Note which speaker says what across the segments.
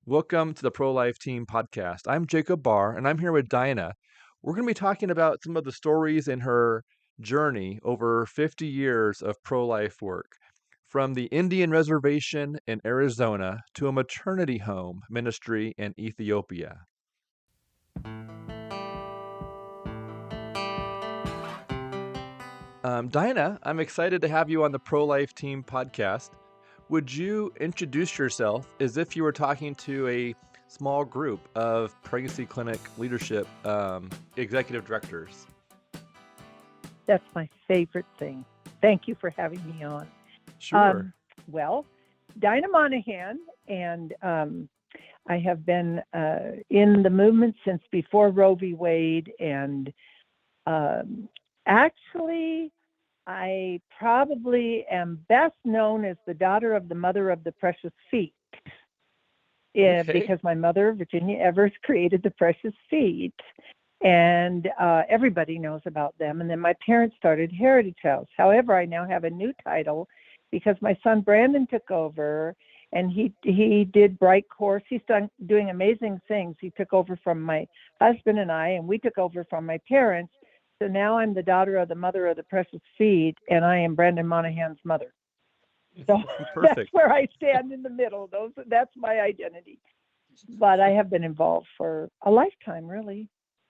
Speaker 1: Welcome to the ProLife Team podcast. I'm Jacob Barr, and I'm here with Dinah. We're going to be talking about some of the stories in her journey over 50 years of pro-life work, from the Indian Reservation in Arizona to a maternity home ministry in Ethiopia. Dinah, I'm excited to have you on the ProLife Team podcast. Would you introduce yourself as if you were talking to a small group of pregnancy clinic leadership executive directors?
Speaker 2: That's my favorite thing. Thank you for having me on.
Speaker 1: Sure.
Speaker 2: Well, Dinah Monahan, and I have been in the movement since before Roe v. Wade, and actually, I probably am best known as the daughter of the mother of the precious feet,
Speaker 1: Okay.
Speaker 2: because my mother, Virginia Everest, created the precious feet. And everybody knows about them. And then my parents started Heritage House. However, I now have a new title because my son Brandon took over, and he did Bright Course. He's doing amazing things. He took over from my husband and we took over from my parents. So now I'm the daughter of the mother of the precious feet, and I am Brandon Monahan's mother. So that's
Speaker 1: Perfect.
Speaker 2: where I stand in the middle. That's my identity. But I have been involved for a lifetime, really.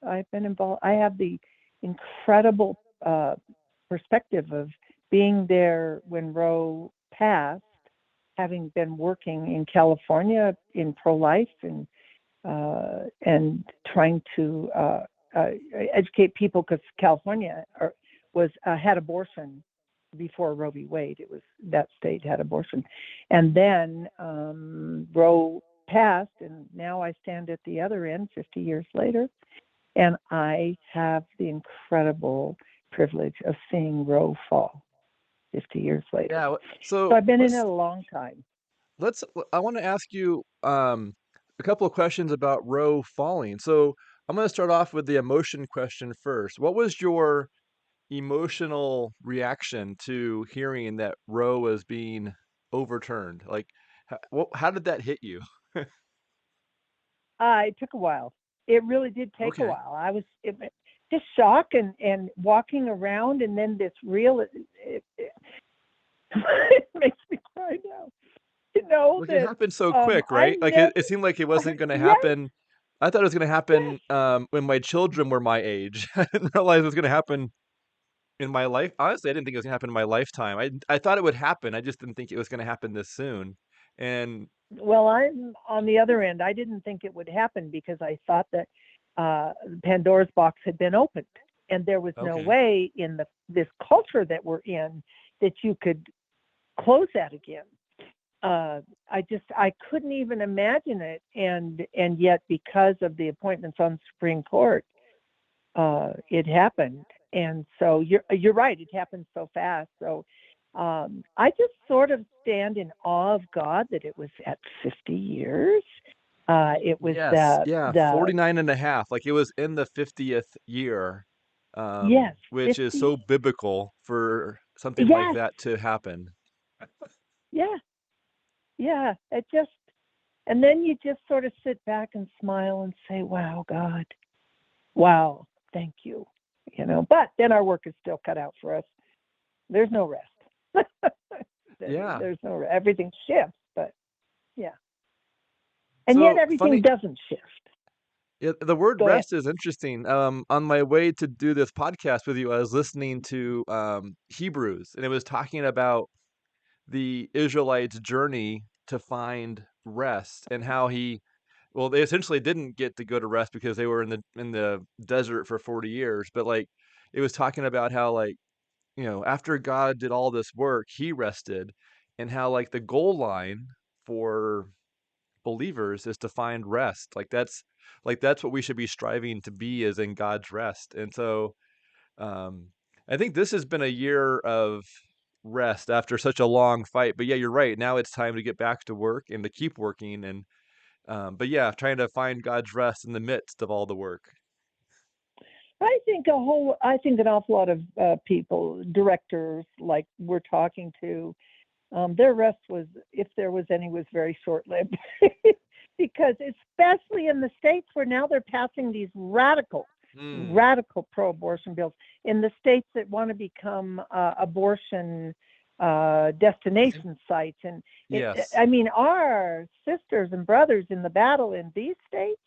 Speaker 2: I've been involved. I have the incredible perspective of being there when Roe passed, having been working in California in pro-life and trying to educate people, because California had abortion before Roe v. Wade. It was that state had abortion, and then Roe passed, and now I stand at the other end 50 years later, and I have the incredible privilege of seeing Roe fall 50 years later.
Speaker 1: Yeah.
Speaker 2: So I've been in it a long time.
Speaker 1: I want to ask you a couple of questions about Roe falling. So I'm going to start off with the emotion question first. What was your emotional reaction to hearing that Roe was being overturned? Like, how did that hit you?
Speaker 2: It took a while. It really did take a
Speaker 1: Okay.
Speaker 2: while. I was just shocked and walking around, and then this real, it makes me cry now. To know
Speaker 1: Like, it
Speaker 2: that
Speaker 1: happened so quick,
Speaker 2: I
Speaker 1: right? Like,
Speaker 2: never,
Speaker 1: it seemed like it wasn't gonna
Speaker 2: yes,
Speaker 1: happen. I thought it was gonna
Speaker 2: yes,
Speaker 1: happen, when my children were my age. I didn't realize it was gonna happen in my life. Honestly, I didn't think it was gonna happen in my lifetime. I thought it would happen, I just didn't think it was gonna happen this soon. And
Speaker 2: well, I'm on the other end. I didn't think it would happen because I thought that Pandora's box had been opened, and there was no
Speaker 1: okay.
Speaker 2: way in this culture that we're in that you could close that again. I couldn't even imagine it, and yet because of the appointments on the Supreme Court, it happened. And so you're right, it happened so fast. So I just sort of stand in awe of God that it was at 50 years. It was
Speaker 1: Yes, yeah,
Speaker 2: the
Speaker 1: 49 and a half. Like, it was in the 50th year,
Speaker 2: yes,
Speaker 1: which is
Speaker 2: 50.
Speaker 1: so biblical for something like
Speaker 2: Yes,
Speaker 1: that to happen.
Speaker 2: yeah, yeah. It just, and then you just sort of sit back and smile and say, "Wow, God, wow, thank you." But then our work is still cut out for us. There's no rest.
Speaker 1: Yeah.
Speaker 2: There's no everything shifts, but yeah, and yet
Speaker 1: So
Speaker 2: everything
Speaker 1: funny.
Speaker 2: doesn't shift.
Speaker 1: Yeah, the word
Speaker 2: Go ahead.
Speaker 1: rest is interesting. On my way to do this podcast with you, I was listening to Hebrews, and it was talking about the Israelites' journey to find rest and how well, they essentially didn't get to go to rest because they were in the desert for 40 years. But like, it was talking about how, like, after God did all this work, He rested, and how, like, the goal line for believers is to find rest. Like, that's what we should be striving to be, is in God's rest. And so um I think this has been a year of rest after such a long fight. But yeah, you're right. Now it's time to get back to work and to keep working. And but yeah, trying to find God's rest in the midst of all the work.
Speaker 2: I think an awful lot of people, directors like we're talking to, their rest was, if there was any, was very short lived because because especially in the states where now they're passing these radical
Speaker 1: Mm.
Speaker 2: pro-abortion bills in the states that want to become abortion destination sites. And
Speaker 1: Yes.
Speaker 2: I mean, our sisters and brothers in the battle in these states,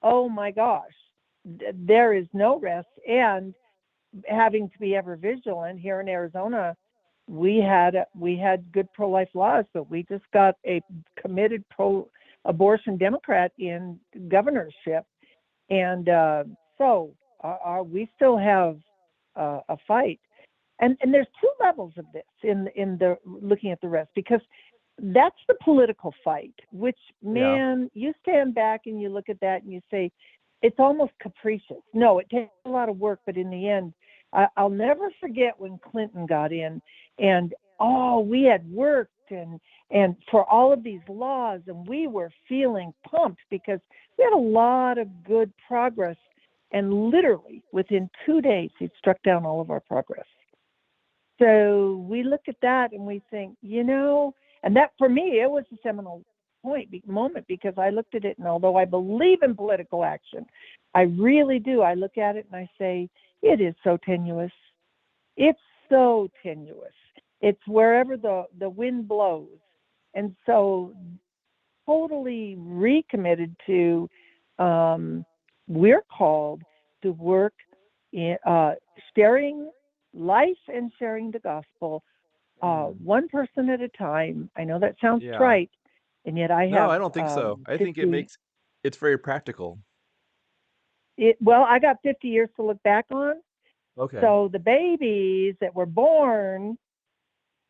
Speaker 2: oh my gosh, there is no rest. And having to be ever vigilant here in Arizona, we had good pro-life laws, but we just got a committed pro-abortion Democrat in governorship, and so we still have a fight. And there's two levels of this in the looking at the rest, because that's the political fight, which,
Speaker 1: Yeah.
Speaker 2: man, you stand back and you look at that and you say it's almost capricious. No, it takes a lot of work, but in the end, I'll never forget when Clinton got in, and we had worked and for all of these laws, and we were feeling pumped because we had a lot of good progress, and literally within 2 days he struck down all of our progress. So we look at that and we think, and that for me, it was a seminal moment, because I looked at it, and although I believe in political action, I really do. I look at it and I say, it is so tenuous. It's so tenuous. It's wherever the wind blows. And so totally recommitted to, we're called to work in sharing life and sharing the gospel, one person at a time. I know that sounds
Speaker 1: Yeah.
Speaker 2: trite, and yet I
Speaker 1: No,
Speaker 2: have
Speaker 1: I don't think so. I think
Speaker 2: 50.
Speaker 1: it's very practical.
Speaker 2: Well, I got 50 years to look back on.
Speaker 1: Okay.
Speaker 2: So the babies that were born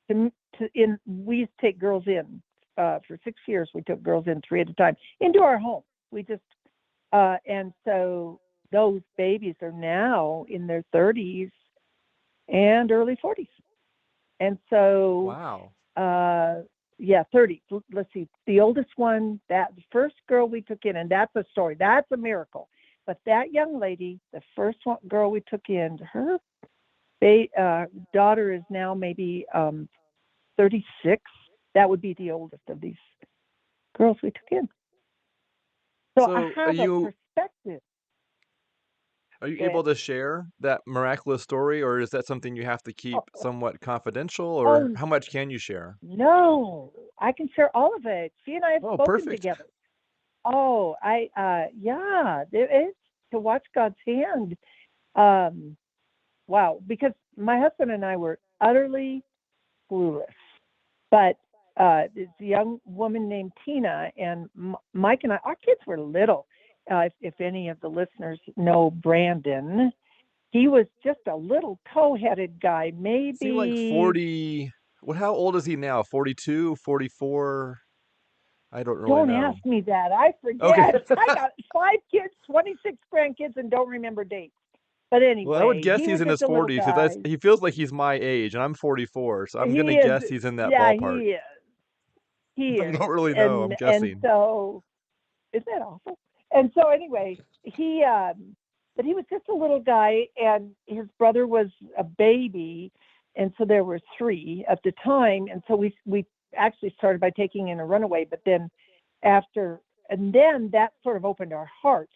Speaker 2: we used to take girls in for 6 years. We took girls in 3 at a time into our home. We just and so those babies are now in their 30s and early 40s. And so
Speaker 1: Wow.
Speaker 2: yeah, 30. Let's see. The oldest one, the first girl we took in, and that's a story. That's a miracle. But that young lady, the first girl we took in, her daughter is now maybe 36. That would be the oldest of these girls we took in. So I
Speaker 1: So
Speaker 2: have a perspective.
Speaker 1: are you able to share that miraculous story, or is that something you have to keep
Speaker 2: Oh,
Speaker 1: somewhat confidential, or
Speaker 2: oh
Speaker 1: how much can you share?
Speaker 2: no, I can share all of it. She and I have
Speaker 1: Oh,
Speaker 2: spoken
Speaker 1: perfect.
Speaker 2: together. Oh, yeah, it's to watch God's hand. Um, wow, because my husband and I were utterly clueless. But this young woman named Tina and Mike and I, our kids were little. If any of the listeners know Brandon, he was just a little tow-headed guy,
Speaker 1: Seem like
Speaker 2: maybe.
Speaker 1: 40. How old is he now? 42, 44? I don't really
Speaker 2: Don't
Speaker 1: know.
Speaker 2: ask me that. I
Speaker 1: Okay.
Speaker 2: forget. I got 5 kids, 26 grandkids, and don't remember dates. But
Speaker 1: Well, I would
Speaker 2: anyway,
Speaker 1: guess
Speaker 2: he
Speaker 1: he's
Speaker 2: was
Speaker 1: in his
Speaker 2: just a little
Speaker 1: 40s, because
Speaker 2: guy.
Speaker 1: he feels like he's my age, and I'm 44, so I'm gonna
Speaker 2: He is,
Speaker 1: guess he's in that
Speaker 2: yeah,
Speaker 1: ballpark.
Speaker 2: he is. He
Speaker 1: I
Speaker 2: is.
Speaker 1: don't really know. I'm
Speaker 2: And
Speaker 1: guessing.
Speaker 2: so isn't that awful? And so anyway, but he was just a little guy, and his brother was a baby, and so there were 3 at the time. And so we actually started by taking in a runaway, but then then that sort of opened our hearts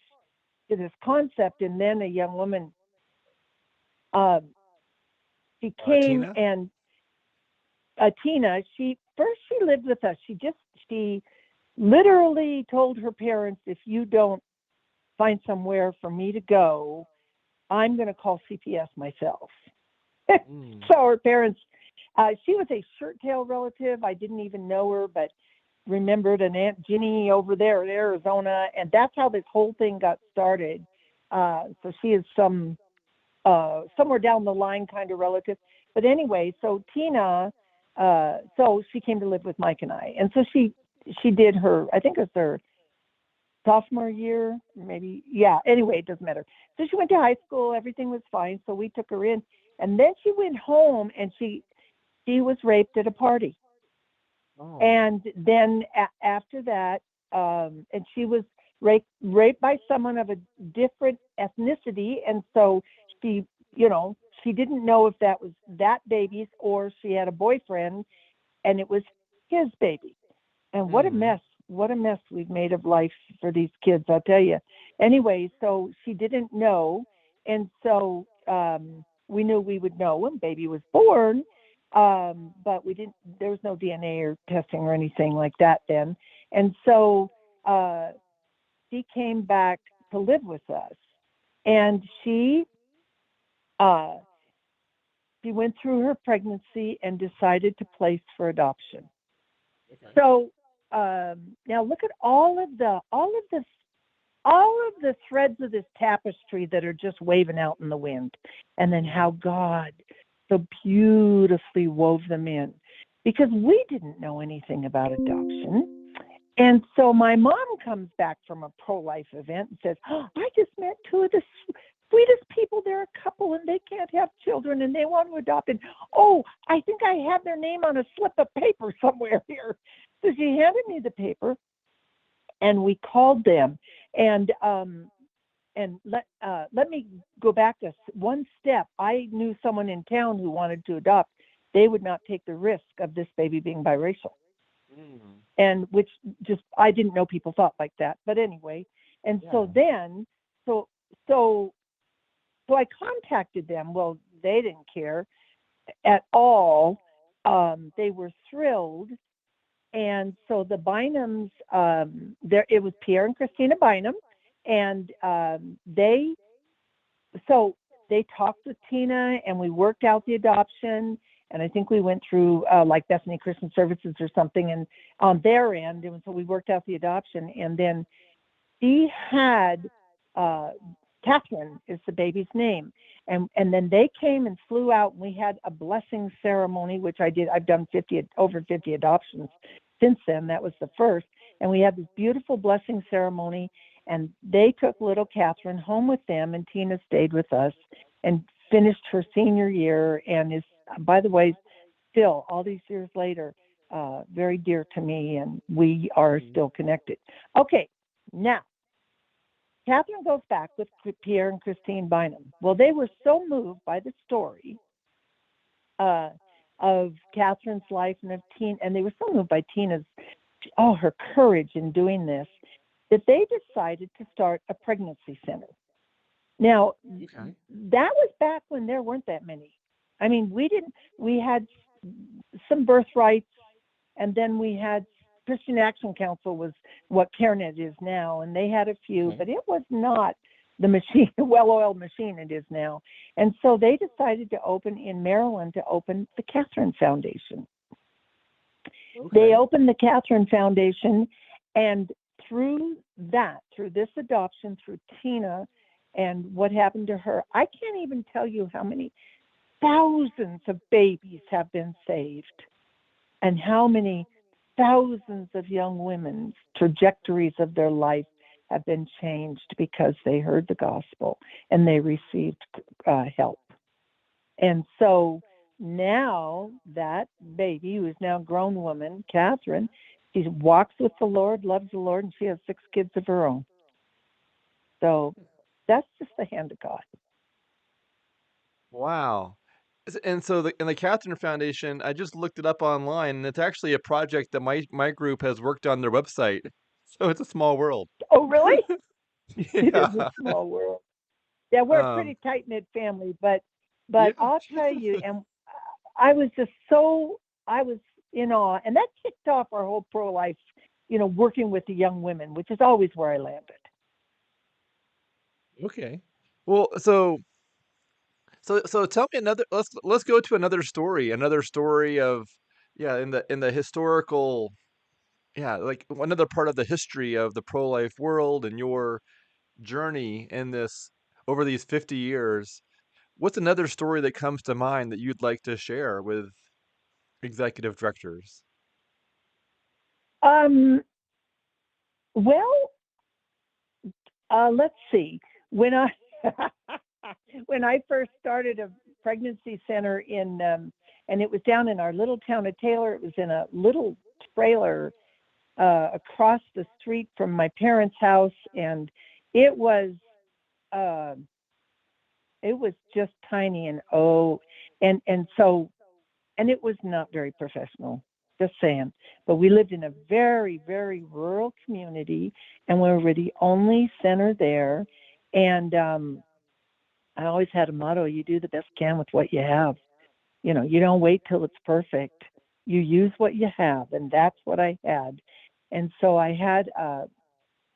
Speaker 2: to this concept. And then a young woman, um, she came,
Speaker 1: Tina?
Speaker 2: and Tina, she lived with us. She literally told her parents, if you don't find somewhere for me to go, I'm going to call CPS myself.
Speaker 1: Mm.
Speaker 2: So her parents, she was a shirt tail relative. I didn't even know her, but remembered an Aunt Ginny over there in Arizona. And that's how this whole thing got started. So she is somewhere down the line kind of relative. But anyway, so Tina, so she came to live with Mike and I. And so she did her, I think it was her sophomore year, maybe. Yeah, anyway, it doesn't matter. So she went to high school, everything was fine, so we took her in. And then she went home, and she was raped at a party.
Speaker 1: Oh.
Speaker 2: And then after that, and she was raped by someone of a different ethnicity. And so she, she didn't know if that was that baby's or she had a boyfriend, and it was his baby. And what a
Speaker 1: Mm-hmm.
Speaker 2: mess what a mess we've made of life for these kids, I'll tell you. Anyway, so she didn't know, and so we knew we would know when baby was born, but we didn't. There was no DNA or testing or anything like that then, and so she came back to live with us, and uh, she went through her pregnancy and decided to place for adoption.
Speaker 1: Okay.
Speaker 2: So now look at all of the threads of this tapestry that are just waving out in the wind, and then how God so beautifully wove them in, because we didn't know anything about adoption. And so my mom comes back from a pro-life event and says, oh, I just met two of the sweetest people. They're a couple and they can't have children and they want to adopt. And oh, I think I have their name on a slip of paper somewhere here. So she handed me the paper, and we called them. And let me go back one step. I knew someone in town who wanted to adopt. They would not take the risk of this baby being biracial.
Speaker 1: Mm.
Speaker 2: And which just, I didn't know people thought like that. But anyway, and
Speaker 1: Yeah.
Speaker 2: so then, so so so I contacted them. Well, they didn't care at all. They were thrilled. And so the Bynums, it was Pierre and Christina Bynum, and so they talked with Tina, and we worked out the adoption. And I think we went through like Bethany Christian Services or something, and on their end, and so we worked out the adoption. And then she had Catherine is the baby's name, and then they came and flew out, and we had a blessing ceremony, which I did. I've done over 50 adoptions since then. That was the first, and we had this beautiful blessing ceremony, and they took little Catherine home with them, and Tina stayed with us and finished her senior year, and is, by the way, still all these years later, very dear to me, and we are still connected. Okay, now Catherine goes back with Pierre and Christine Bynum. Well, they were so moved by the story of Catherine's life and of Tina, and they were so moved by Tina's, her courage in doing this, that they decided to start a pregnancy center. Now,
Speaker 1: Okay.
Speaker 2: that was back when there weren't that many. I mean, we had some birthrights, and then we had Christian Action Council was what CareNet is now, and they had a few,
Speaker 1: Okay.
Speaker 2: but it was not the machine, well-oiled machine it is now. And so they decided to open in Maryland, to open the Catherine Foundation.
Speaker 1: Okay.
Speaker 2: They opened the Catherine Foundation, and through this adoption, through Tina and what happened to her, I can't even tell you how many thousands of babies have been saved, and how many thousands of young women's trajectories of their life have been changed because they heard the gospel and they received help. And so now that baby, who is now a grown woman, Catherine, she walks with the Lord, loves the Lord, and she has 6 kids of her own. So that's just the hand of God.
Speaker 1: Wow. And so the Catherine Foundation, I just looked it up online, and it's actually a project that my group has worked on their website. So it's a small world.
Speaker 2: Oh, really? It is a
Speaker 1: Yeah.
Speaker 2: small world. Yeah, we're a
Speaker 1: Um,
Speaker 2: pretty tight-knit family, but
Speaker 1: yeah.
Speaker 2: I'll tell you, and I was in awe, and that kicked off our whole pro-life, working with the young women, which is always where I landed.
Speaker 1: Okay. Well, so tell me another, let's go to another story of, yeah, in the historical, yeah, like another part of the history of the pro-life world and your journey in this over these 50 years. What's another story that comes to mind that you'd like to share with executive directors?
Speaker 2: Um, well, let's see. When I when I first started a pregnancy center and it was down in our little town of Taylor. It was in a little trailer across the street from my parents' house, and it was uh, just tiny, and and so, and it was not very professional. Just saying. But we lived in a very, very rural community, and we were the only center there. And I always had a motto: you do the best you can with what you have. You don't wait till it's perfect. You use what you have, and that's what I had. And so I had a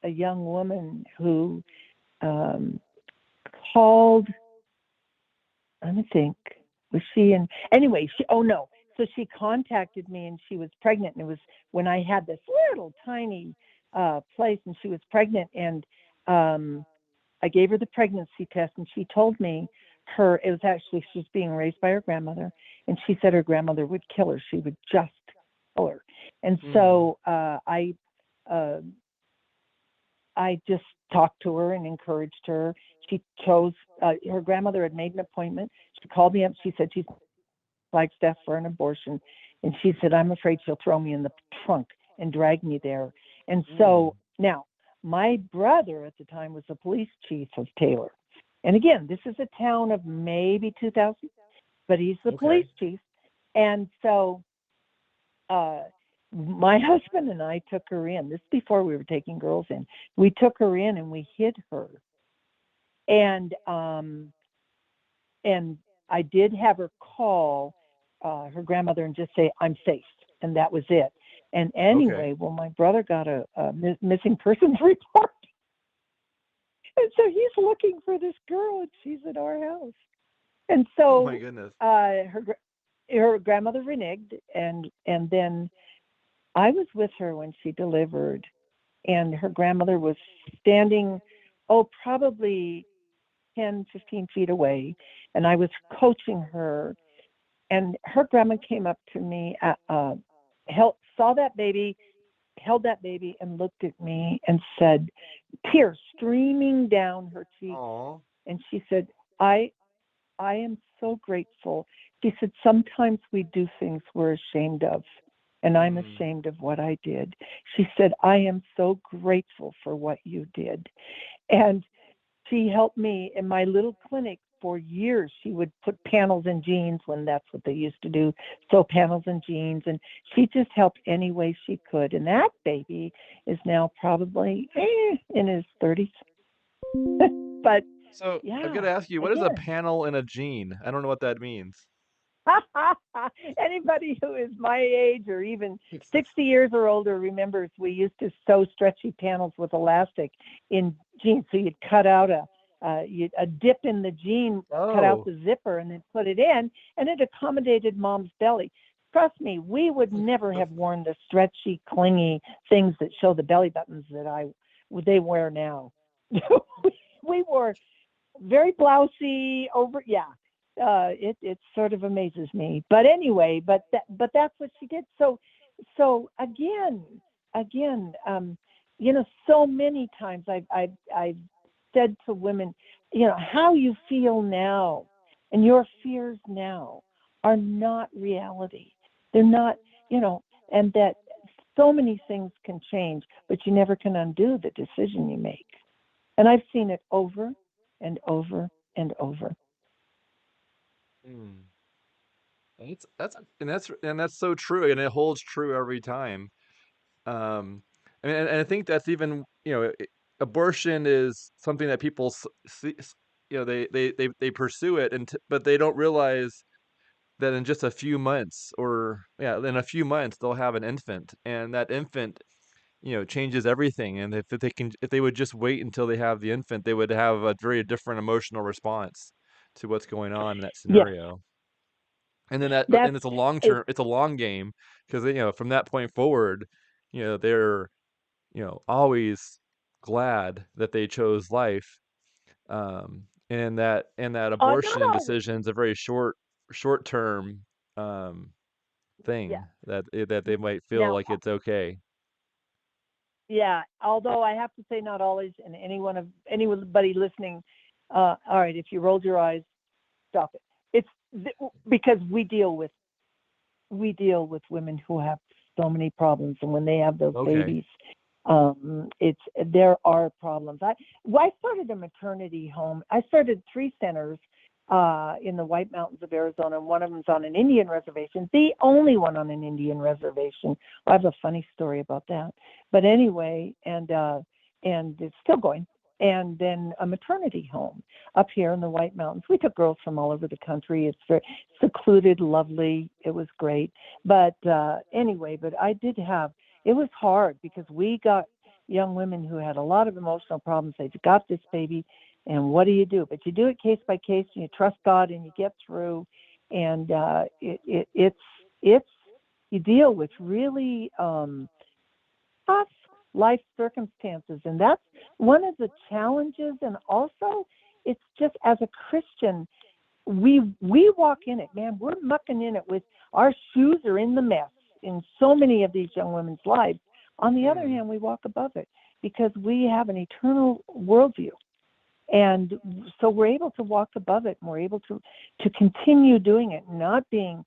Speaker 2: young woman who um, called. Let me think. Was she in? Anyway, oh no. So she contacted me, and she was pregnant. And it was when I had this little tiny place, and she was pregnant. And I gave her the pregnancy test, and she told me it was actually, she was being raised by her grandmother, and she said her grandmother would kill her. She would just kill her. And so uh, I just talked to her and encouraged her. She chose, her grandmother had made an appointment. She called me up. She said she's Flagstaff for an abortion. And she said, I'm afraid she'll throw me in the trunk and drag me there. And so now, my brother at the time was the police chief of Taylor. And again, this is a town of maybe 2,000, but he's the police chief. And so my husband and I took her in. This is before we were taking girls in. We took her in and we hid her. And I did have her call her grandmother and just say, I'm safe. And that was it. And anyway, well, my brother got a missing persons report. And so he's looking for this girl, and she's at our house. And so
Speaker 1: oh my goodness.
Speaker 2: Her grandmother reneged, and then I was with her when she delivered, and her grandmother was standing, probably 10, 15 feet away, and I was coaching her, and her grandma came up to me, saw that baby, held that baby, and looked at me and said, tears streaming down her cheek.
Speaker 1: Aww.
Speaker 2: And she said, I am so grateful. She said, sometimes we do things we're ashamed of, and I'm ashamed of what I did. She said, I am so grateful for what you did. And she helped me in my little clinic for years. She would put panels in jeans when that's what they used to do, sew panels in jeans. And she just helped any way she could. And that baby is now probably in his 30s. But
Speaker 1: So
Speaker 2: yeah,
Speaker 1: I've got to ask you, what is a
Speaker 2: again,
Speaker 1: panel in a gene? I don't know what that means.
Speaker 2: anybody who is my age or even 60 years or older remembers we used to sew stretchy panels with elastic in jeans. So you'd cut out a dip in the jean, cut out the zipper, and then put it in, and it accommodated mom's belly. Trust me, we would never have worn the stretchy, clingy things that show the belly buttons that they wear now. We wore very blousy over, it sort of amazes me. But anyway, but that's what she did. So again, so many times I've said to women, how you feel now and your fears now are not reality. They're not, and that so many things can change, but you never can undo the decision you make. And I've seen it over and over and over.
Speaker 1: That's so true, and it holds true every time. And I think that's even, abortion is something that people see, they pursue it, but they don't realize that in just a few months, or in a few months they'll have an infant, and that infant, changes everything. And if they would just wait until they have the infant, they would have a very different emotional response to what's going on in that
Speaker 2: Yes,
Speaker 1: scenario. And
Speaker 2: that's
Speaker 1: it's a long
Speaker 2: it.
Speaker 1: term, it's a long game, because from that point forward, they're always glad that they chose life. And that
Speaker 2: Not
Speaker 1: abortion
Speaker 2: always.
Speaker 1: decision is a very short term um
Speaker 2: Yeah.
Speaker 1: thing, that they might feel
Speaker 2: Now,
Speaker 1: like it's okay.
Speaker 2: yeah. Although I have to say, not always. And anybody listening, all right, if you rolled your eyes, stop it. Because we deal with women who have so many problems, and when they have those
Speaker 1: Okay.
Speaker 2: babies, there are problems. I started a maternity home. I started 3 centers in the White Mountains of Arizona, and one of them's on an Indian reservation, the only one on an Indian reservation. I have a funny story about that. But anyway, and it's still going. And then a maternity home up here in the White Mountains. We took girls from all over the country. It's very secluded, lovely. It was great. But anyway, but it was hard because we got young women who had a lot of emotional problems. They've got this baby, and what do? But you do it case by case, and you trust God, and you get through. And it's you deal with really tough life circumstances, and that's one of the challenges. And also, it's just as a Christian, we walk in it, man. We're mucking in it with our shoes are in the mess in so many of these young women's lives. On the other hand, we walk above it because we have an eternal worldview. And so we're able to walk above it, and we're able to continue doing it, not being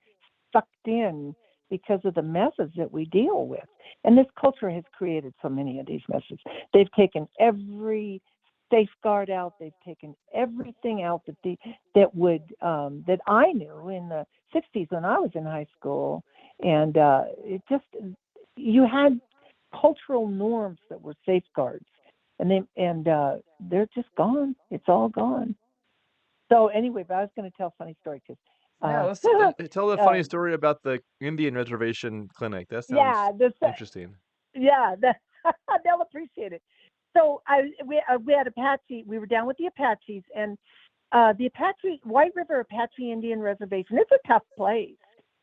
Speaker 2: sucked in because of the messes that we deal with. And this culture has created so many of these messes. They've taken every safeguard out. They've taken everything out that I knew in the 60s when I was in high school. And you had cultural norms that were safeguards, and they're just gone. It's all gone. So anyway, but I was going to tell a funny story because
Speaker 1: let's tell a funny story about the Indian reservation clinic. That sounds
Speaker 2: yeah,
Speaker 1: interesting.
Speaker 2: they'll appreciate it. So we had Apache. We were down with the Apaches, and the Apache White River Apache Indian Reservation. It's a tough place.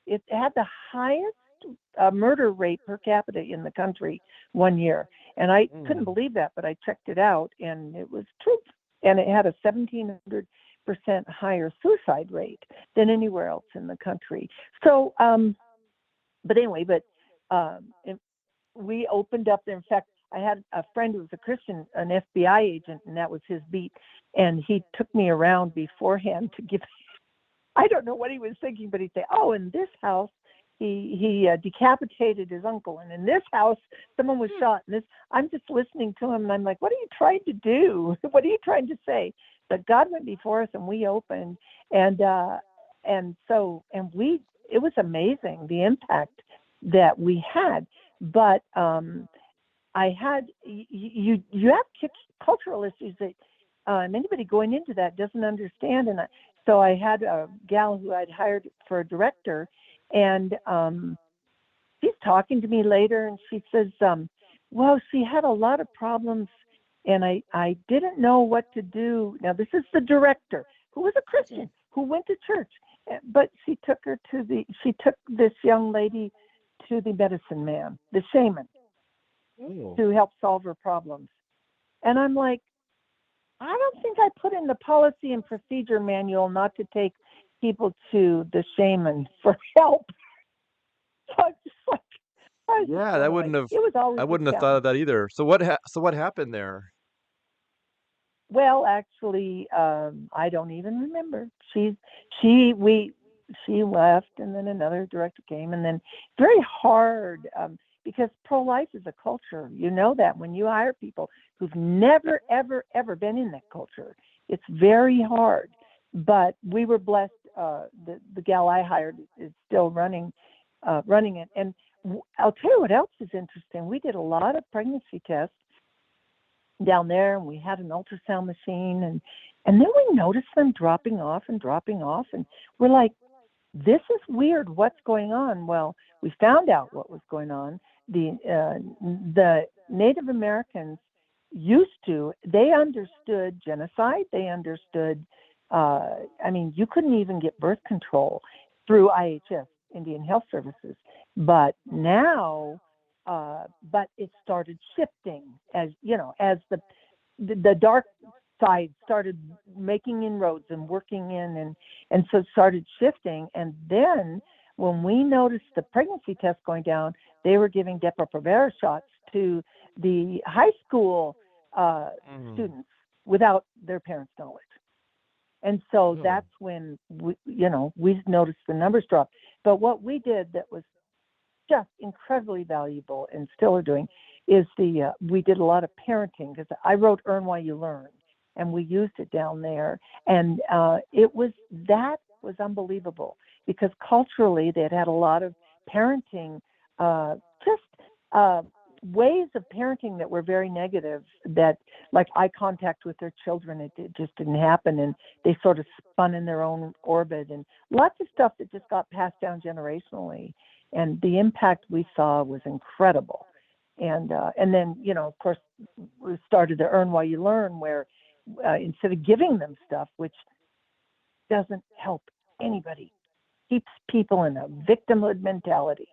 Speaker 2: It had the highest murder rate per capita in the country one year, and I couldn't believe that, but I checked it out, and it was true. And it had a 1,700% higher suicide rate than anywhere else in the country. So, but anyway, we opened up there. In fact, I had a friend who was a Christian, an FBI agent, and that was his beat. And he took me around beforehand to give. I don't know what he was thinking, but he'd say, "Oh, in this house, he decapitated his uncle, and in this house, someone was shot." And this, I'm just listening to him, and I'm like, "What are you trying to do? What are you trying to say?" But God went before us, and we opened, and it was amazing the impact that we had. But I had you have cultural issues that anybody going into that doesn't understand, and so I had a gal who I'd hired for a director, and she's talking to me later, and she says, well, she had a lot of problems, and I didn't know what to do. Now, this is the director, who was a Christian, who went to church, but she took this young lady to the medicine man, the shaman, to help solve her problems. And I'm like, I don't think I put in the policy and procedure manual not to take people to the shaman for help. So I'm just like,
Speaker 1: I wouldn't have thought of that either. So what happened there?
Speaker 2: Well, actually, I don't even remember. She left, and then another director came, and then it's very hard because ProLife is a culture. You know that when you hire people who've never, ever, ever been in that culture, it's very hard. But we were blessed. The gal I hired is still running it. And I'll tell you what else is interesting. We did a lot of pregnancy tests down there, and we had an ultrasound machine, and then we noticed them dropping off, and we're like, this is weird. What's going on? Well, we found out what was going on. The Native Americans they understood genocide. They understood, you couldn't even get birth control through IHS, Indian Health Services. But now, but it started shifting as the dark side started making inroads and working in, and so it started shifting. And then when we noticed the pregnancy test going down, they were giving Depo-Provera shots to the high school students without their parents' knowledge. And so that's when we noticed the numbers drop. But what we did that was just incredibly valuable, and still are doing, is we did a lot of parenting, because I wrote Earn While You Learn. and we used it down there. And that was unbelievable because culturally they had had a lot of parenting, just ways of parenting that were very negative, that like eye contact with their children, it just didn't happen, and they sort of spun in their own orbit, and lots of stuff that just got passed down generationally. And the impact we saw was incredible. And then, of course, we started to Earn While You Learn, where instead of giving them stuff, which doesn't help anybody, keeps people in a victimhood mentality.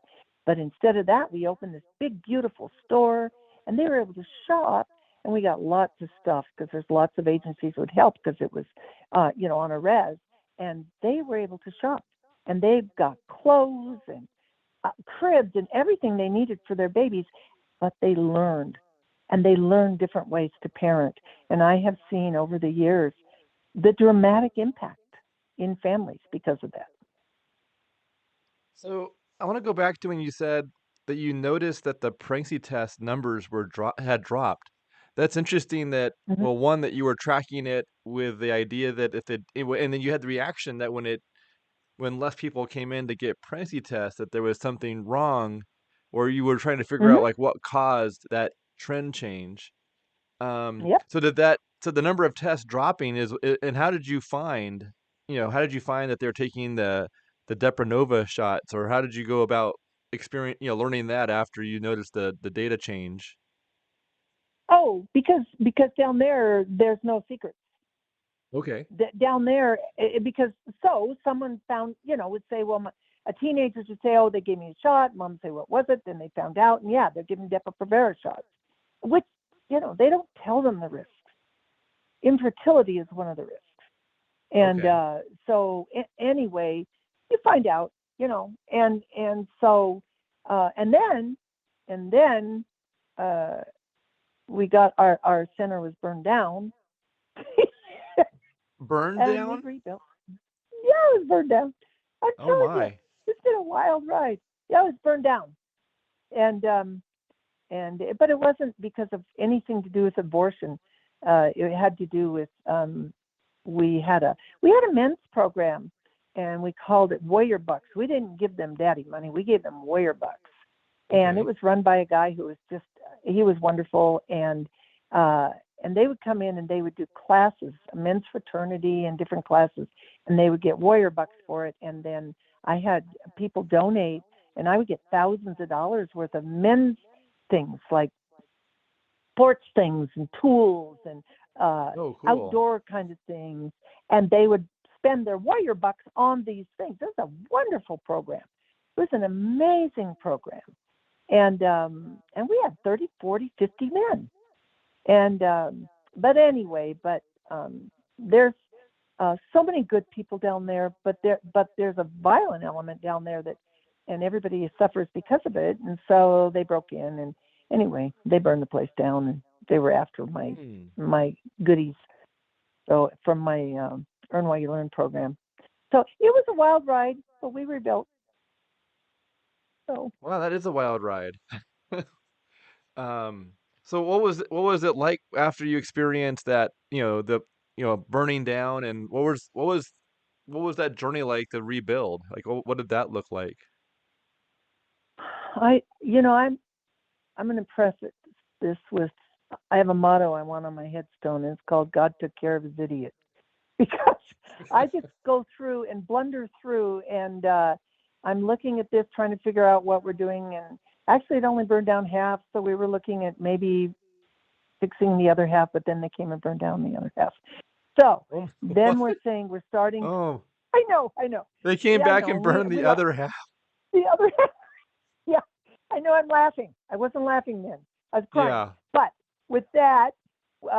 Speaker 2: But instead of that, we opened this big, beautiful store, and they were able to shop, and we got lots of stuff because there's lots of agencies that would help because it was, on a res, and they were able to shop, and they got clothes and cribs and everything they needed for their babies, but they learned, and they learned different ways to parent. And I have seen over the years the dramatic impact in families because of that.
Speaker 1: So I want to go back to when you said that you noticed that the pregnancy test numbers had dropped. That's interesting that,
Speaker 2: Mm-hmm.
Speaker 1: well, one, that you were tracking it with the idea that and then you had the reaction that when less people came in to get pregnancy tests, that there was something wrong, or you were trying to figure out
Speaker 2: Mm-hmm.
Speaker 1: like what caused that trend change.
Speaker 2: Yep.
Speaker 1: So the number of tests dropping and how did you find that they're taking the Depranova shots, or how did you go about learning that after you noticed the data change?
Speaker 2: Oh, because down there, there's no secrets.
Speaker 1: Okay.
Speaker 2: Down there, because someone found, would say, well, a teenager would say, oh, they gave me a shot. Mom would say, what was it? Then they found out, and yeah, they're giving Depo-Provera shots, which, they don't tell them the risks. Infertility is one of the risks. And
Speaker 1: Okay.
Speaker 2: anyway, you find out, and so, and then uh, we got our center was burned down.
Speaker 1: Burned
Speaker 2: And we
Speaker 1: down?
Speaker 2: rebuilt. Yeah, it was burned down. I'm
Speaker 1: Oh
Speaker 2: telling you,
Speaker 1: my.
Speaker 2: it's been a wild ride. Yeah, it was burned down, and but it wasn't because of anything to do with abortion. It had to do with we had a men's program, and we called it Warrior Bucks. We didn't give them daddy money. We gave them Warrior Bucks, and it
Speaker 1: Okay.
Speaker 2: was run by a guy who was he was wonderful, and they would come in and they would do classes, men's fraternity and different classes, and they would get Warrior Bucks for it. And then I had people donate, and I would get thousands of dollars worth of men's things like sports things and tools and
Speaker 1: Oh, cool.
Speaker 2: outdoor kind of things. And they would spend their Warrior Bucks on these things. It was a wonderful program. It was an amazing program. And we had 30, 40, 50 men. And but anyway, there's so many good people down there, but there's a violent element down there and everybody suffers because of it. And so they broke in, and anyway, they burned the place down, and they were after
Speaker 1: Hmm.
Speaker 2: my goodies. So from my Earn While You Learn program. So it was a wild ride, but we rebuilt. So
Speaker 1: Wow, that is a wild ride. Um, so what was it like after you experienced that, burning down, and what was that journey like to rebuild? Like what did that look like?
Speaker 2: I'm going to press this with. I have a motto I want on my headstone, and it's called "God took care of his idiot," because I just go through and blunder through, and I'm looking at this, trying to figure out what we're doing, and actually it only burned down half, so we were looking at maybe fixing the other half, but then they came and burned down the other half. So
Speaker 1: Oh,
Speaker 2: then we're
Speaker 1: what?
Speaker 2: saying we're starting.
Speaker 1: Oh,
Speaker 2: I know.
Speaker 1: they came
Speaker 2: Yeah, I
Speaker 1: back
Speaker 2: know.
Speaker 1: and
Speaker 2: And we
Speaker 1: burned the other half.
Speaker 2: the other half. Yeah, I know. I'm laughing. I wasn't laughing then. I was crying.
Speaker 1: Yeah.
Speaker 2: But with that,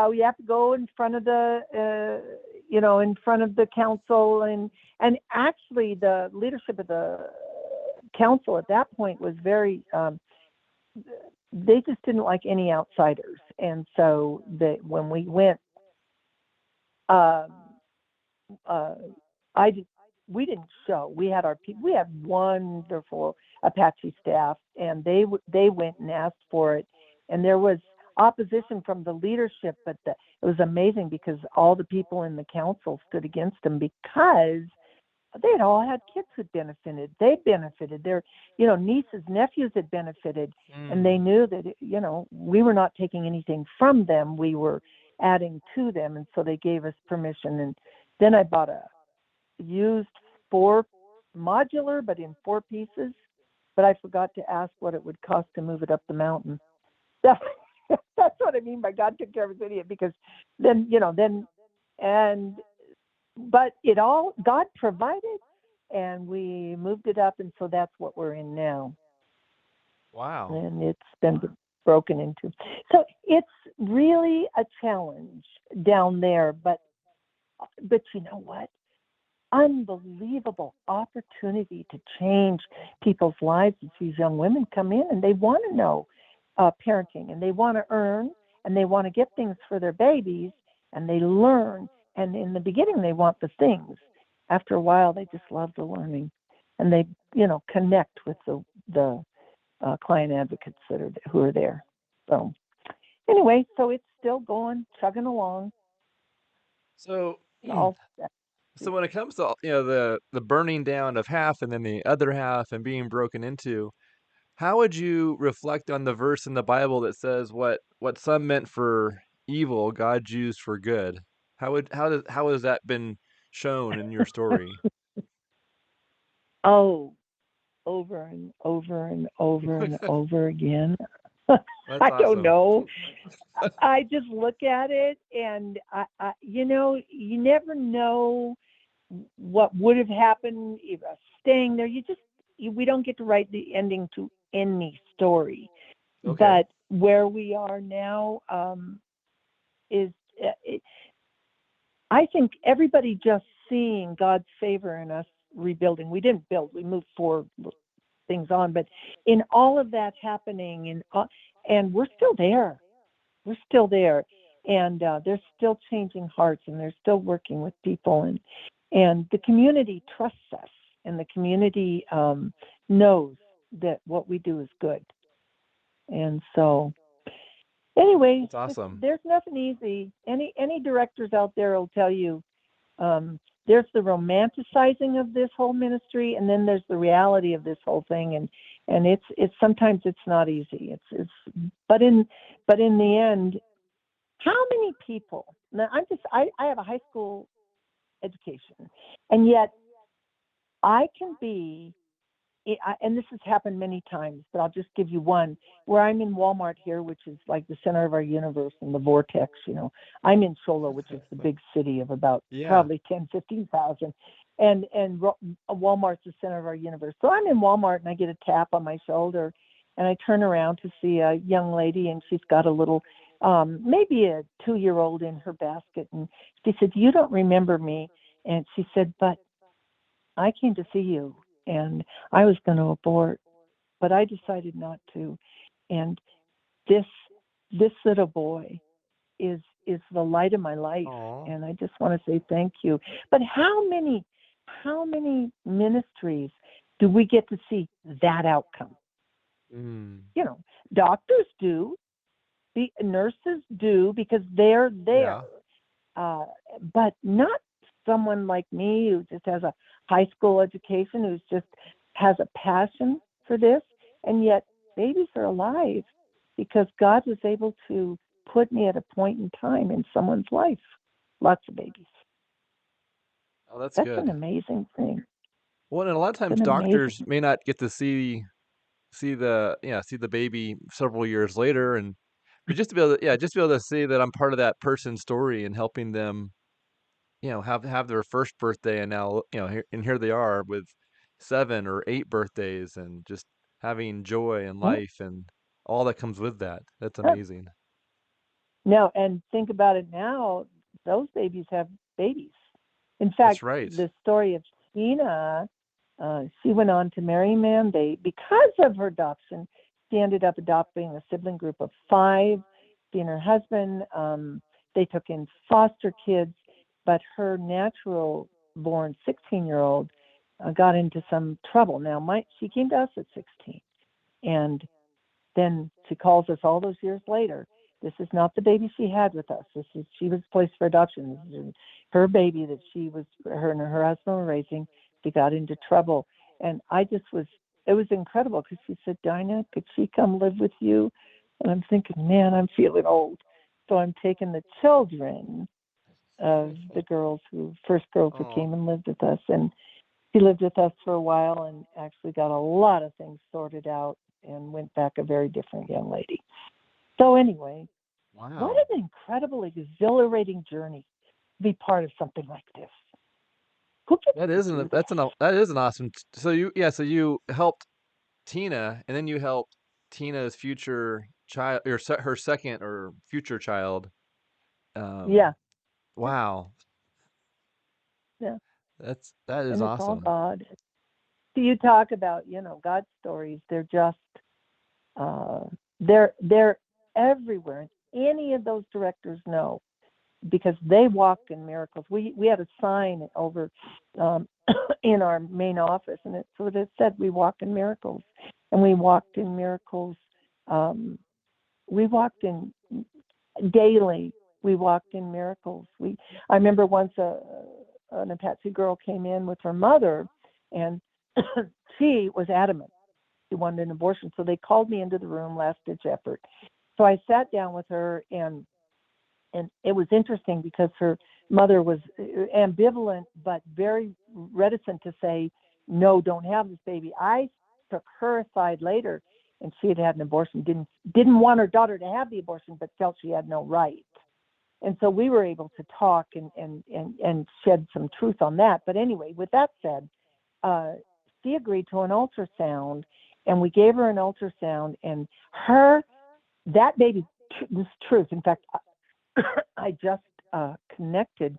Speaker 2: we have to go in front of in front of the council, and actually the leadership of the council at that point was very. They just didn't like any outsiders, and so when we went, um, uh, I did, we didn't show. We had our people. We had wonderful Apache staff, and they went and asked for it. And there was opposition from the leadership, but it was amazing because all the people in the council stood against him because they had all had kids who benefited. They benefited. Their, nieces, nephews had benefited, and they
Speaker 1: Mm.
Speaker 2: knew that, we were not taking anything from them. We were adding to them, and so they gave us permission. And then I bought a used four modular, but in four pieces. But I forgot to ask what it would cost to move it up the mountain. That's what I mean by God took care of his idiot, because then, and but God provided, and we moved it up, and so that's what we're in now.
Speaker 1: Wow.
Speaker 2: And it's been broken into. So it's really a challenge down there, but you know what? Unbelievable opportunity to change people's lives as these young women come in and they want to know parenting, and they want to earn, and they want to get things for their babies, and they learn. And in the beginning, they want the things. After a while, they just love the learning, and they, connect with the client advocates who are there. So anyway, so it's still going, chugging along.
Speaker 1: So,
Speaker 2: All
Speaker 1: so when it comes to the burning down of half and then the other half and being broken into, how would you reflect on the verse in the Bible that says what some meant for evil, God used for good? How has that been shown in your story?
Speaker 2: oh, over and over and over and over again.
Speaker 1: That's
Speaker 2: I don't
Speaker 1: awesome.
Speaker 2: know. I just look at it, and you never know what would have happened if staying there. We don't get to write the ending to any story,
Speaker 1: Okay.
Speaker 2: but where we are now is. I think everybody just seeing God's favor in us rebuilding. We didn't build; we moved four things on, but in all of that happening, and we're still there. We're still there, and they're still changing hearts, and they're still working with people, and the community trusts us, and the community knows that what we do is good. And so anyway,
Speaker 1: That's awesome.
Speaker 2: there's nothing easy. Any directors out there will tell you there's the romanticizing of this whole ministry, and then there's the reality of this whole thing, and it's sometimes it's not easy. It's but in the end, how many people? Now I have a high school education, and yet I can be, and this has happened many times, but I'll just give you one where I'm in Walmart here, which is like the center of our universe and the vortex. I'm in Solo, which is the big city of about
Speaker 1: Yeah.
Speaker 2: probably 10-15,000, and Walmart's the center of our universe. So I'm in Walmart, and I get a tap on my shoulder, and I turn around to see a young lady, and she's got a little, maybe a 2-year-old in her basket, and she said, "You don't remember me?" And she said, "But I came to see you, and I was going to abort, but I decided not to. And this little boy is the light of my life,
Speaker 1: Aw.
Speaker 2: and I just want to say thank you." But how many ministries do we get to see that outcome?
Speaker 1: Mm.
Speaker 2: Doctors do, the nurses do, because they're there,
Speaker 1: Yeah.
Speaker 2: but not someone like me who just has a high school education, who's just has a passion for this, and yet babies are alive because God was able to put me at a point in time in someone's life. Lots of babies.
Speaker 1: Oh, that's
Speaker 2: That's an
Speaker 1: good.
Speaker 2: amazing thing.
Speaker 1: Well, and a lot of
Speaker 2: It's
Speaker 1: times
Speaker 2: an
Speaker 1: doctors
Speaker 2: amazing.
Speaker 1: may not get to see the baby several years later, and but just to be able to see that I'm part of that person's story and helping them, have their first birthday, and now here they are with 7 or 8 birthdays, and just having joy and
Speaker 2: Huh?
Speaker 1: life and all that comes with that. That's
Speaker 2: Huh.
Speaker 1: amazing.
Speaker 2: Now, and think about it now, those babies have babies. In
Speaker 1: That's
Speaker 2: fact,
Speaker 1: right.
Speaker 2: the story of Tina, she went on to marry a man. Because of her adoption, she ended up adopting a sibling group of 5. She and her husband, they took in foster kids, but her natural born 16-year-old got into some trouble. Now, she came to us at 16, and then she calls us all those years later, This is not the baby she had with us. She was placed for adoption. This is her baby that her and her husband were raising. She got into trouble. And it was incredible because she said, Dinah, could she come live with you? And I'm thinking, man, I'm feeling old. So I'm taking the children of the first girls who
Speaker 1: Oh,
Speaker 2: came and lived with us. And she lived with us for a while and actually got a lot of things sorted out and went back a very different young lady. So anyway, what
Speaker 1: wow.
Speaker 2: an incredible, exhilarating journey to be part of something like this. Who gets
Speaker 1: That
Speaker 2: to
Speaker 1: isn't
Speaker 2: do
Speaker 1: a, that's
Speaker 2: that?
Speaker 1: an that is an awesome. So you helped Tina, and then you helped Tina's future child, or her second or future child.
Speaker 2: Yeah,
Speaker 1: Um,
Speaker 2: yeah,
Speaker 1: wow,
Speaker 2: yeah.
Speaker 1: that is
Speaker 2: And it's all
Speaker 1: awesome.
Speaker 2: God. So you talk about, God's stories. They're just, uh, they're everywhere. And any of those directors know because they walked in miracles. We had a sign over um, in our main office, and it said we walk in miracles, and we walked in miracles. We walked in daily. We walked in miracles. I remember once an Apache girl came in with her mother, and she was adamant she wanted an abortion. So they called me into the room, last ditch effort. So I sat down with her, and it was interesting because her mother was ambivalent but very reticent to say no, don't have this baby. I took her aside later, and she had an abortion, didn't want her daughter to have the abortion, but felt she had no right. And so we were able to talk and shed some truth on that. But anyway, with that said, uh, she agreed to an ultrasound, and we gave her an ultrasound, and that baby, this truth. In fact, I just connected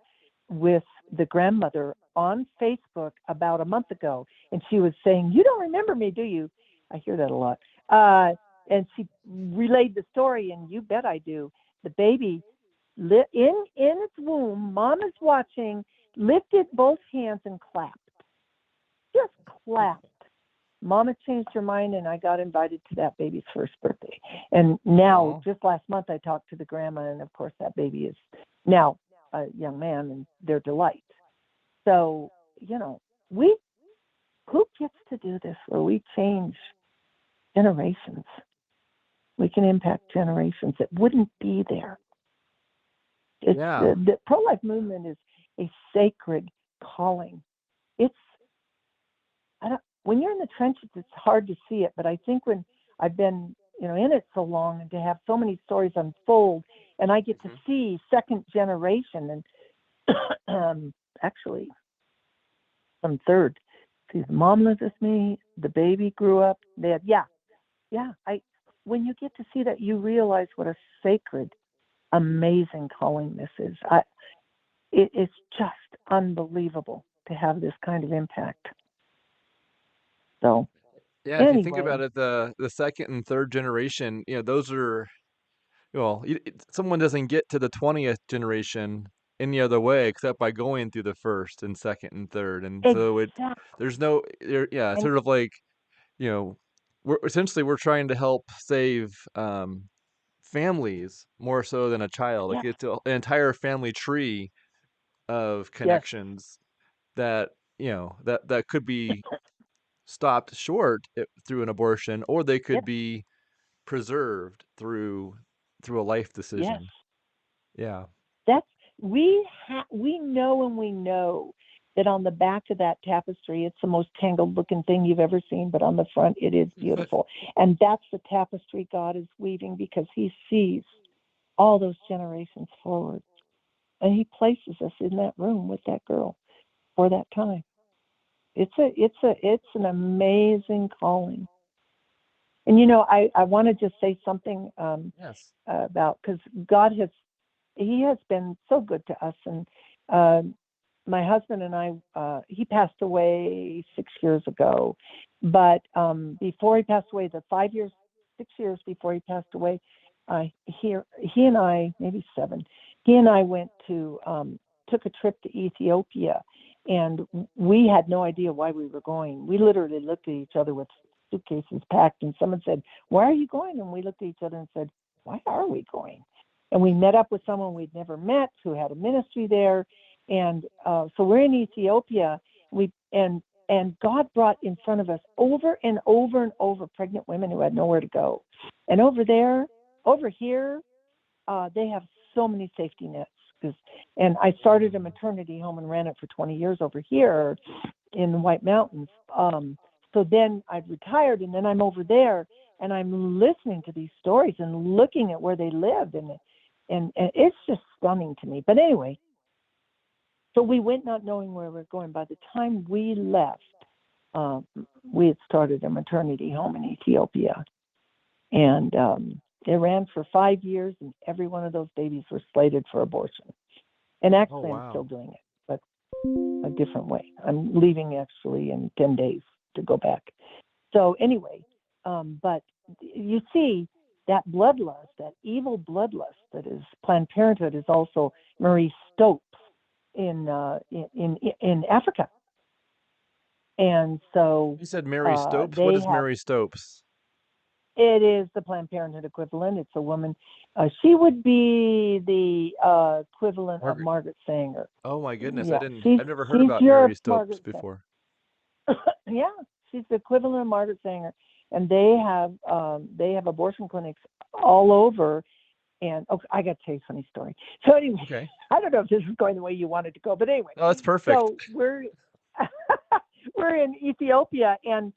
Speaker 2: with the grandmother on Facebook about a month ago, and she was saying, "You don't remember me, do you?" I hear that a lot. And she relayed the story, and you bet I do. The baby in its womb, mom is watching, lifted both hands and clapped, just clapped. Mama changed her mind, and I got invited to that baby's first birthday. And now,
Speaker 1: Oh,
Speaker 2: just last month, I talked to the grandma, and of course, that baby is now a young man, and their delight. So, we who gets to do this where we change generations? We can impact generations that wouldn't be there. It's
Speaker 1: yeah.
Speaker 2: the pro-life movement is a sacred calling. It's when you're in the trenches, it's hard to see it. But I think when I've been, in it so long, and to have so many stories unfold, and I get to
Speaker 1: Hmm.
Speaker 2: see second generation, and actually some third. See, the mom lived with me. The baby grew up. Yeah. When you get to see that, you realize what a sacred, amazing calling this is. It's just unbelievable to have this kind of impact. So
Speaker 1: Yeah, if you think
Speaker 2: anyway,
Speaker 1: about it, the second and third generation, those are well, someone doesn't get to the 20th generation any other way except by going through the first and second and third, and so
Speaker 2: exactly.
Speaker 1: there's no yeah, it's
Speaker 2: And
Speaker 1: sort of like you know we're trying to help save families more so than a child. Like
Speaker 2: yes,
Speaker 1: it's an entire family tree of
Speaker 2: yes,
Speaker 1: connections that that could be stopped short through an abortion, or they could
Speaker 2: yep,
Speaker 1: be preserved through a life
Speaker 2: yes.
Speaker 1: decision. Yeah.
Speaker 2: That's we know, and we know that on the back of that tapestry, it's the most tangled looking thing you've ever seen, but on the front, it is beautiful. And that's the tapestry God is weaving because He sees all those generations forward, and He places us in that room with that girl for that time. It's an amazing calling. And I want to just say something
Speaker 1: Yes.
Speaker 2: about, because God He has been so good to us. And uh, my husband and I, he passed away 6 years ago, but before he passed away, the 5 years, 6 years before he passed away, he and I, maybe seven, he and I took a trip to Ethiopia, and we had no idea why we were going. We literally looked at each other with suitcases packed, and someone said, "Why are you going?" And we looked at each other and said, "Why are we going?" And we met up with someone we'd never met who had a ministry there. And so we're in Ethiopia. And God brought in front of us over and over and over pregnant women who had nowhere to go. And over here, they have so many safety nets. And I started a maternity home and ran it for 20 years over here in the White Mountains. So then I retired, and then I'm over there, and I'm listening to these stories and looking at where they lived, and it's just stunning to me. But anyway, so we went not knowing where we were going. By the time we left, we had started a maternity home in Ethiopia, and it ran for 5 years, and every one of those babies were slated for abortion. And actually, I'm still doing it, but a different way. I'm leaving actually in 10 days to go back. So anyway, but you see that bloodlust, that evil bloodlust that is Planned Parenthood, is also Marie Stopes in Africa. And so
Speaker 1: you said Mary Stopes. What is Mary Stopes?
Speaker 2: It is the Planned Parenthood equivalent. It's a woman. She would be the equivalent of Margaret Sanger.
Speaker 1: Oh my goodness!
Speaker 2: Yeah,
Speaker 1: I've never heard about Mary Stopes before.
Speaker 2: Yeah, she's the equivalent of Margaret Sanger, and they have abortion clinics all over. And I got to tell you a funny story. So anyway,
Speaker 1: okay.
Speaker 2: I don't know if this is going the way you wanted to go, but anyway.
Speaker 1: Oh, that's perfect.
Speaker 2: So we're in Ethiopia, and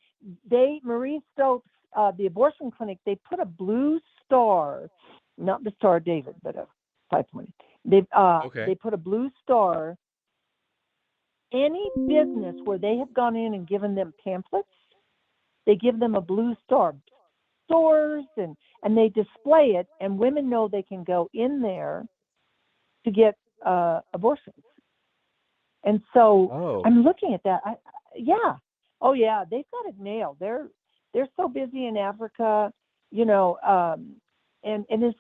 Speaker 2: Marie Stopes, the abortion clinic, they put a blue star, not the Star of David, but a 520. They put a blue star. Any business where they have gone in and given them pamphlets, they give them a blue star. Stores and they display it, and women know they can go in there to get abortions. And so I'm looking at that. Oh yeah, they've got it nailed. They're so busy in Africa, and it's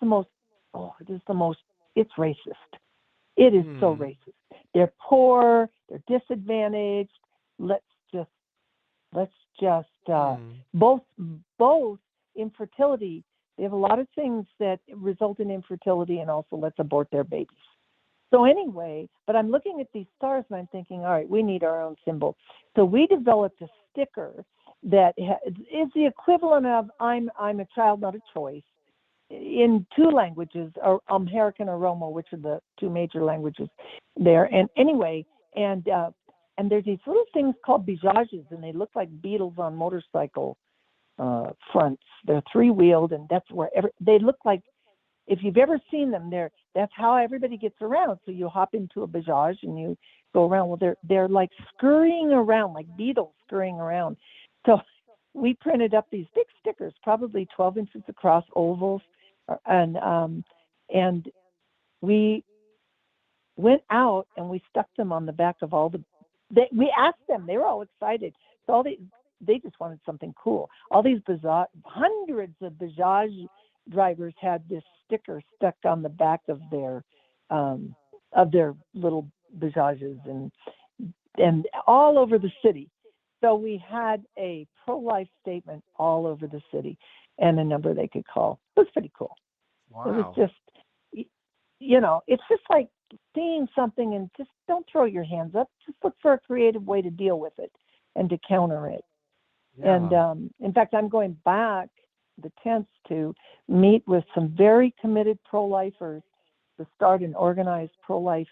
Speaker 2: it's racist. It is so racist. They're poor, they're disadvantaged. Let's just both infertility. They have a lot of things that result in infertility, and also let's abort their babies. So anyway, but I'm looking at these stars and I'm thinking, all right, we need our own symbol. So we developed a sticker that is the equivalent of I'm a child, not a choice, in two languages, Amharic and Oromo, which are the two major languages there. And anyway, and there's these little things called bijages, and they look like beetles on motorcycle fronts. They're three-wheeled, and that's where they look like. If you've ever seen them, that's how everybody gets around. So you hop into a bajaj and you go around. Well, they're like scurrying around, like beetles scurrying around. So we printed up these big stickers, probably 12 inches across, ovals, and we went out and we stuck them on the back of all we asked them, they were all excited. So they just wanted something cool. All these hundreds of Bajaj drivers had this sticker stuck on the back of their little Bajajes and all over the city. So we had a pro-life statement all over the city and a number they could call. It was pretty cool.
Speaker 1: Wow.
Speaker 2: It was just, it's just like seeing something and just don't throw your hands up. Just look for a creative way to deal with it and to counter it. Yeah. And in fact, I'm going back the 10th to meet with some very committed pro-lifers to start an organized pro-life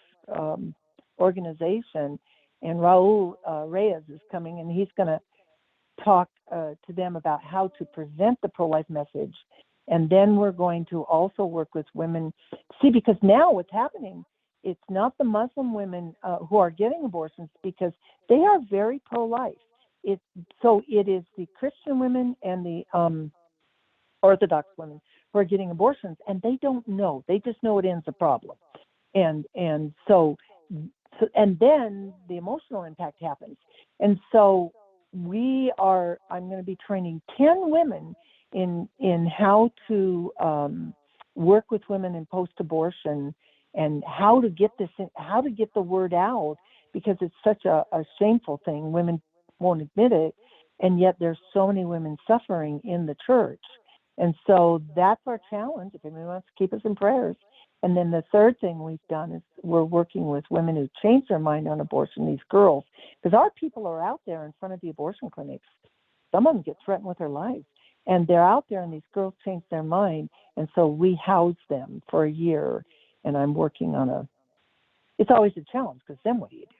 Speaker 2: organization. And Raul Reyes is coming, and he's going to talk to them about how to present the pro-life message. And then we're going to also work with women. See, because now what's happening, it's not the Muslim women who are getting abortions, because they are very pro-life. So it is the Christian women and the Orthodox women who are getting abortions, and they don't know. They just know it ends the problem. And then the emotional impact happens. And so I'm going to be training 10 women in how to work with women in post-abortion and how to get the word out, because it's such a shameful thing. Women won't admit it, and yet there's so many women suffering in the church. And so that's our challenge if anyone wants to keep us in prayers. And then the third thing we've done is we're working with women who change their mind on abortion, these girls, because our people are out there in front of the abortion clinics. Some of them get threatened with their lives. And they're out there, and these girls change their mind. And so we house them for a year. And I'm working on it's always a challenge, because then what do you do?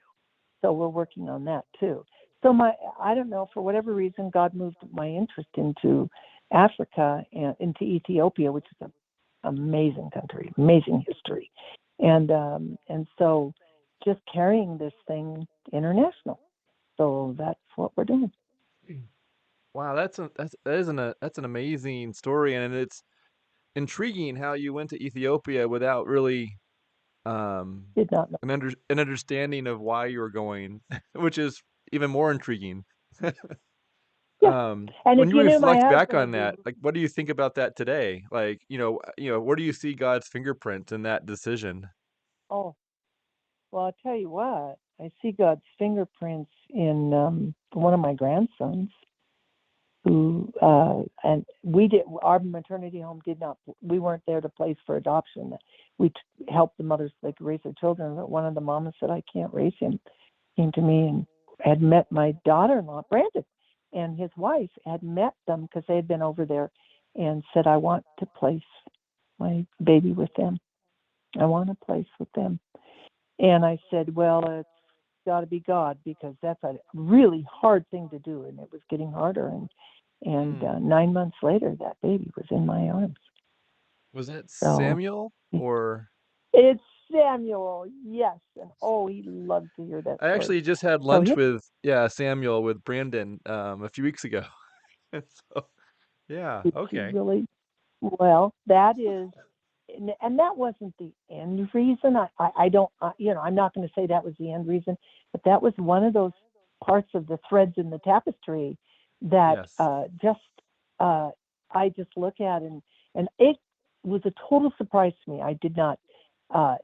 Speaker 2: So we're working on that too. So I don't know, for whatever reason, God moved my interest into Africa and into Ethiopia, which is an amazing country, amazing history. And so just carrying this thing international. So that's what we're doing.
Speaker 1: Wow, that's an amazing story, and it's intriguing how you went to Ethiopia without really um
Speaker 2: Did not know.
Speaker 1: an understanding of why you were going, which is even more intriguing.
Speaker 2: Yeah. And
Speaker 1: When
Speaker 2: if
Speaker 1: you
Speaker 2: you knew my
Speaker 1: reflect back
Speaker 2: husband,
Speaker 1: on
Speaker 2: would be,
Speaker 1: that, like, what do you think about that today? Like, where do you see God's fingerprint in that decision?
Speaker 2: oh, well, I'll tell you what, I see God's fingerprints in one of my grandsons. Who and we did our maternity home did not, we weren't there to place for adoption. We helped the mothers, they could raise their children, but one of the mamas said, I can't raise him, came to me and had met my daughter-in-law Brandon, and his wife had met them because they had been over there, and said, I want to place my baby with them. I want to place with them. And I said, well, it's got to be God, because that's a really hard thing to do, and it was getting harder. And
Speaker 1: Hmm.
Speaker 2: 9 months later, that baby was in my arms.
Speaker 1: Was that
Speaker 2: So
Speaker 1: Samuel or
Speaker 2: it's Samuel, yes, and oh, he loves to hear that
Speaker 1: I
Speaker 2: story.
Speaker 1: actually just had
Speaker 2: So
Speaker 1: lunch with, yeah, Samuel with Brandon a few weeks ago. So, yeah,
Speaker 2: he
Speaker 1: okay.
Speaker 2: really, well, that is, and that wasn't the end reason. I don't, I'm not going to say that was the end reason, but that was one of those parts of the threads in the tapestry that
Speaker 1: Yes.
Speaker 2: uh, I just look at, and it was a total surprise to me. I did not, I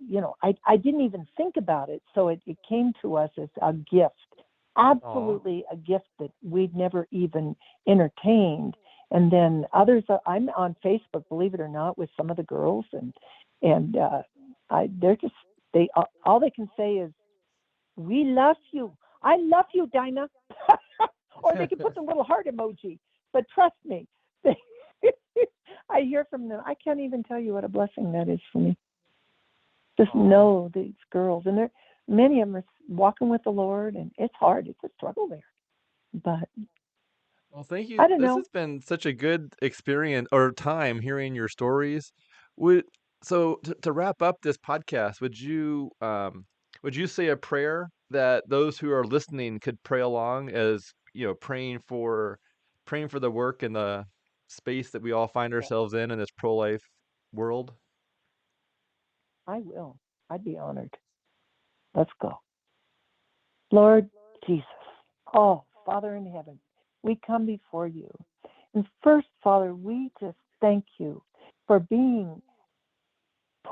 Speaker 2: didn't even think about it. So it came to us as a gift,
Speaker 1: Aw.
Speaker 2: absolutely a gift that we'd never even entertained. And then others, I'm on Facebook, believe it or not, with some of the girls, and they're just, all they can say is, "We love you. I love you, Dinah," or they can put the little heart emoji. But trust me, I hear from them. I can't even tell you what a blessing that is for me. Just
Speaker 1: Aw.
Speaker 2: know these girls, and many of them are walking with the Lord, and it's hard. It's a struggle there, but
Speaker 1: Well, thank you.
Speaker 2: I don't
Speaker 1: This
Speaker 2: know.
Speaker 1: has been such a good experience or time hearing your stories. Would so to wrap up this podcast, would you say a prayer that those who are listening could pray along as, praying for the work and the space that we all find
Speaker 2: Yeah,
Speaker 1: ourselves in this pro-life world?
Speaker 2: I will. I'd be honored. Let's go. Lord Jesus, oh, Father in heaven, we come before you. And first, Father, we just thank you for being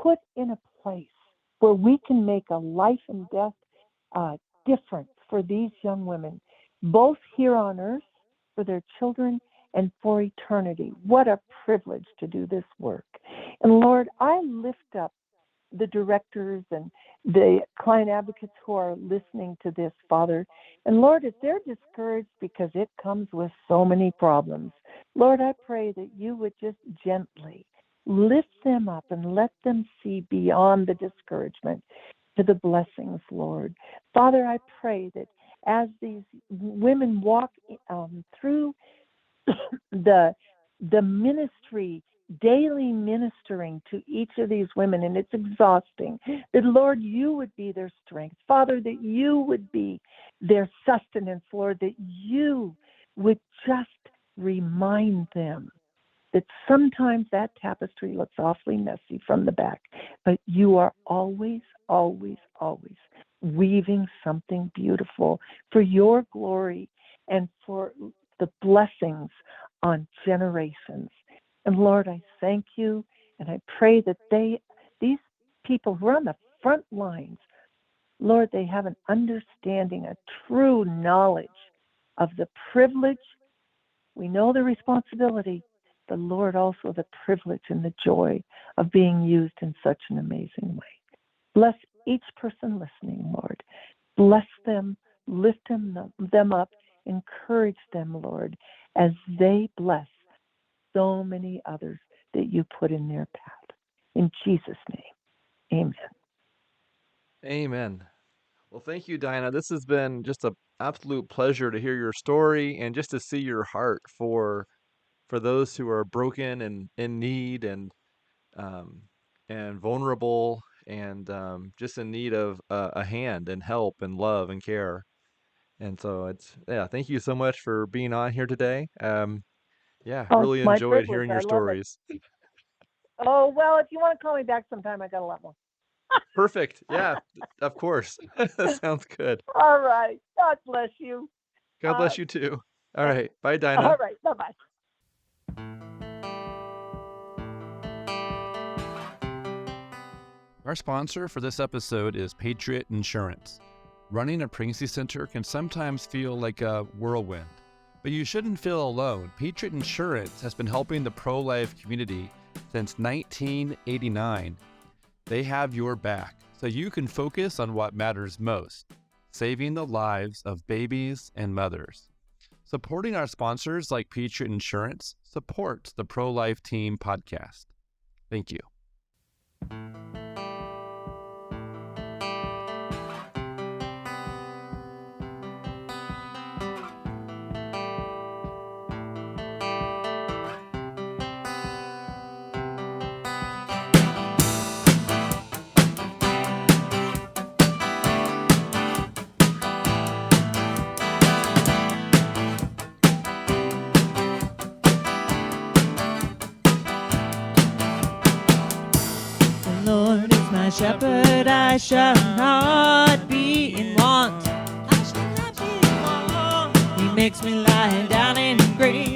Speaker 2: put in a place where we can make a life and death difference for these young women, both here on earth, for their children, and for eternity. What a privilege to do this work. And Lord, I lift up the directors and the client advocates who are listening to this, Father. And Lord, if they're discouraged because it comes with so many problems, Lord, I pray that you would just gently lift them up and let them see beyond the discouragement to the blessings, Lord. Father, I pray that as these women walk through the ministry, daily ministering to each of these women, and it's exhausting, that Lord, you would be their strength, Father, that you would be their sustenance, Lord, that you would just remind them that sometimes that tapestry looks awfully messy from the back, but you are always, always, always weaving something beautiful for your glory and for the blessings on generations. And Lord, I thank you, and I pray that these people who are on the front lines, Lord, they have an understanding, a true knowledge of the privilege. We know the responsibility, the Lord also the privilege and the joy of being used in such an amazing way. Bless each person listening, Lord. Bless them, lift them up, encourage them, Lord, as they bless so many others that you put in their path. In Jesus' name, amen.
Speaker 1: Amen. Well, thank you, Dinah. This has been just an absolute pleasure to hear your story and just to see your heart for those who are broken and in need um, and vulnerable and just in need of a hand and help and love and care. And so yeah, thank you so much for being on here today. Yeah,
Speaker 2: Oh,
Speaker 1: really
Speaker 2: my
Speaker 1: enjoyed
Speaker 2: privilege.
Speaker 1: hearing your
Speaker 2: I love it.
Speaker 1: stories.
Speaker 2: Oh, well, if you want to call me back sometime, I got a lot more.
Speaker 1: Perfect. Yeah, of course. That sounds good.
Speaker 2: All right. God bless you.
Speaker 1: God
Speaker 2: Uh,
Speaker 1: bless you too. All right. Bye,
Speaker 2: all
Speaker 1: Dinah.
Speaker 2: right. Bye-bye.
Speaker 1: Our sponsor for this episode is Patriot Insurance. Running a pregnancy center can sometimes feel like a whirlwind, but you shouldn't feel alone. Patriot Insurance has been helping the pro-life community since 1989. They have your back, so you can focus on what matters most, saving the lives of babies and mothers. Supporting our sponsors like Patriot Insurance supports the Pro-Life Team podcast. Thank you.
Speaker 3: Lord is my shepherd, I shall not be in want. I shall not be in want. He makes me lie down in green